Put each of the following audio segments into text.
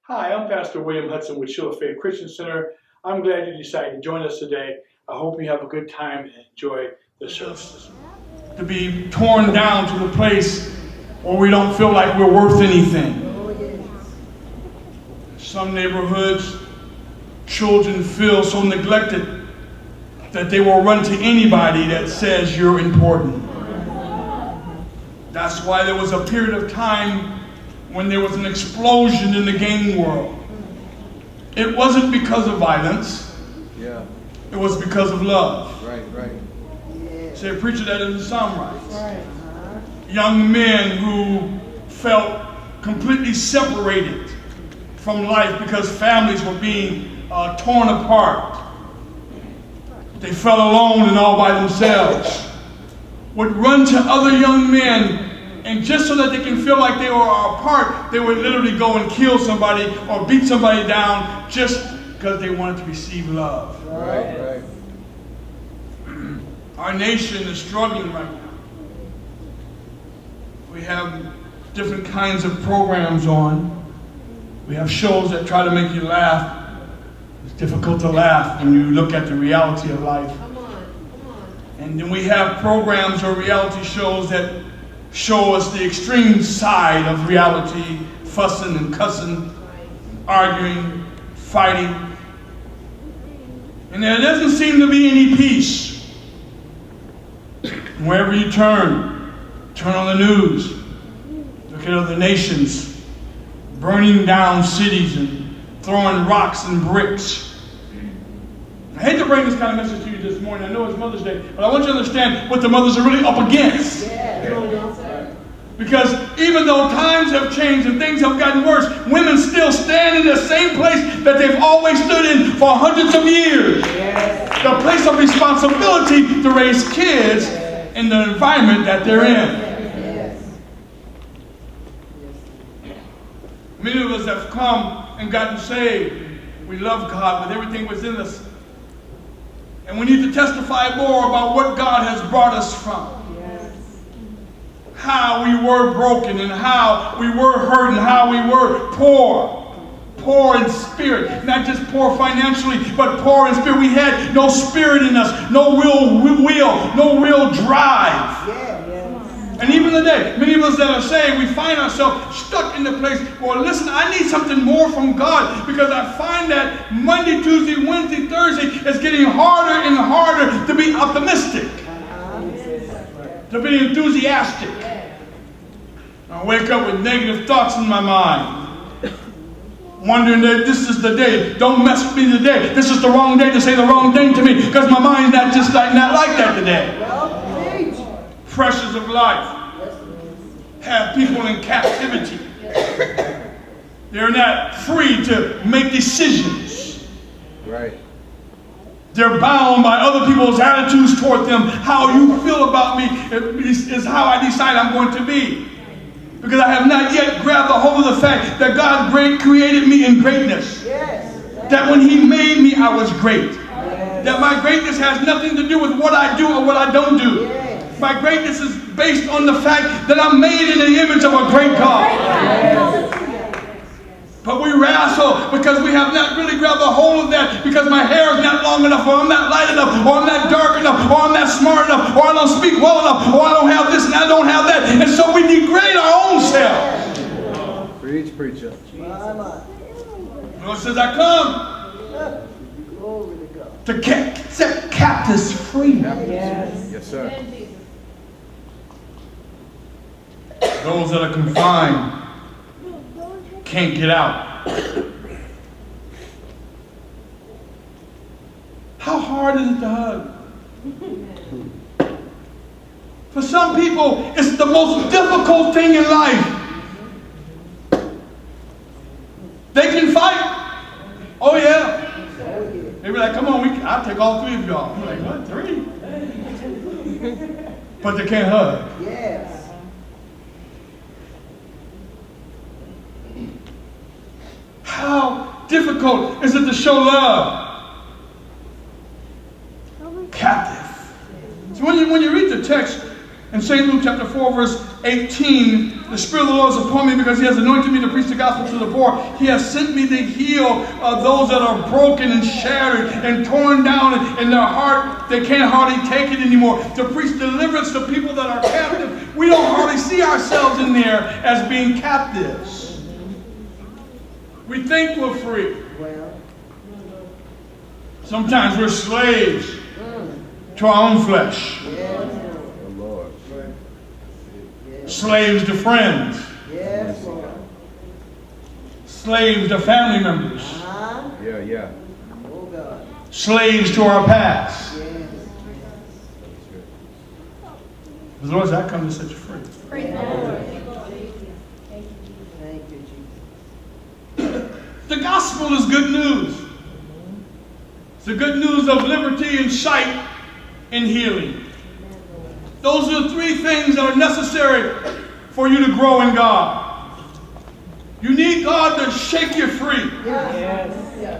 Hi, I'm Pastor William Hudson with Shield of Faith Christian Center. I'm glad you decided to join us today. I hope you have a good time and enjoy the services. To be torn down to the place where we don't feel like we're worth anything. Some neighborhoods, children feel so neglected that they will run to anybody that says you're important. That's why there was a period of time when there was an explosion in the gaming world. It wasn't because of violence. Yeah. It was because of love. Right. Say, preacher, that doesn't sound right. Young men who felt completely separated from life because families were being torn apart. They felt alone and all by themselves. Would run to other young men, and just so that they can feel like they were apart, they would literally go and kill somebody or beat somebody down just because they wanted to receive love. Right. Our nation is struggling right now. We have different kinds of programs on. We have shows that try to make you laugh. It's difficult to laugh when you look at the reality of life. Come on. And then we have programs or reality shows that show us the extreme side of reality, fussing and cussing, arguing, fighting. And there doesn't seem to be any peace. Wherever you turn on the news, look at other nations burning down cities and throwing rocks and bricks. I hate to bring this kind of message to you this morning. I know it's Mother's Day, but I want you to understand what the mothers are really up against. Because even though times have changed and things have gotten worse, women still stand in the same place that they've always stood in for hundreds of years. The place of responsibility to raise kids in the environment that they're in. Many of us have come and gotten saved. We love God with everything within us. And we need to testify more about what God has brought us from. How we were broken and how we were hurt and how we were poor in spirit, not just poor financially, but poor in spirit. We had no spirit in us, no real will, no real drive. And even today, many of us that are saved, we find ourselves stuck in the place where, listen, I need something more from God, because I find that Monday, Tuesday, Wednesday, Thursday is getting harder and harder to be optimistic, to be enthusiastic. I wake up with negative thoughts in my mind, wondering that this is the day. Don't mess with me today. This is the wrong day to say the wrong thing to me, because my mind's not like that today. Pressures of life have people in captivity. They're not free to make decisions. Right. They're bound by other people's attitudes toward them. How you feel about me is how I decide I'm going to be. Because I have not yet grabbed a hold of the fact that God created me in greatness. That when He made me, I was great. That my greatness has nothing to do with what I do or what I don't do. My greatness is based on the fact that I'm made in the image of a great God. But we wrestle because we have not really grabbed a hold of that, because my hair is not long enough, or I'm not light enough, or I'm not dark enough, or I'm not smart enough, or I don't speak well enough, or I don't have this and I don't have that. And so we degrade our own selves. Preach, preacher. The Lord says, I come to set captives free. Yes, sir. Those that are confined can't get out. How hard is it to hug? For some people, it's the most difficult thing in life. They can fight. Oh yeah. They be like, come on, I'll take all three of y'all. I'm like, what, 3? But they can't hug. How difficult is it to show love? Captive. So when you read the text in St. Luke chapter 4, verse 18, The Spirit of the Lord is upon me because He has anointed me to preach the gospel to the poor. He has sent me to heal those that are broken and shattered and torn down in their heart. They can't hardly take it anymore. To preach deliverance to people that are captive. We don't hardly see ourselves in there as being captives. We think we're free. Sometimes we're slaves to our own flesh. Slaves to friends. Slaves to family members. Slaves to our past. The Lord said, I come to set you free. The gospel is good news. It's the good news of liberty and sight and healing. Those are the three things that are necessary for you to grow in God. You need God to shake you free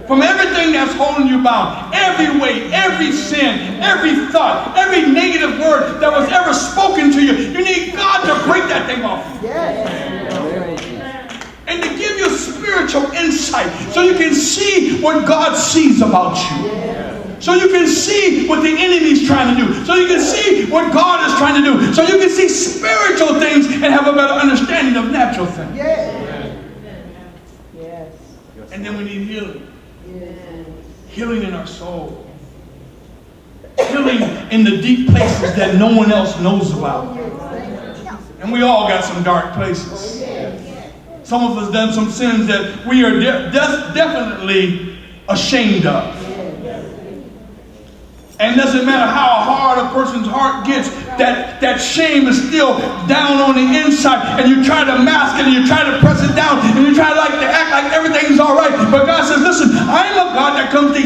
from everything that's holding you bound. Every weight, every sin, every thought, every negative word that was ever spoken to you. You need God to break that thing off. And to give you spiritual insight so you can see what God sees about you. So you can see what the enemy's trying to do. So you can see what God is trying to do. So you can see spiritual things and have a better understanding of natural things. And then we need healing. Healing in our soul. Healing in the deep places that no one else knows about. And we all got some dark places. Some of us done some sins that we are definitely ashamed of. And it doesn't matter how hard a person's heart gets, that shame is still down on the inside. And you try to mask it, and you try to press it down, and you try to act like everything's all right. But God says, listen, I am a God that comes to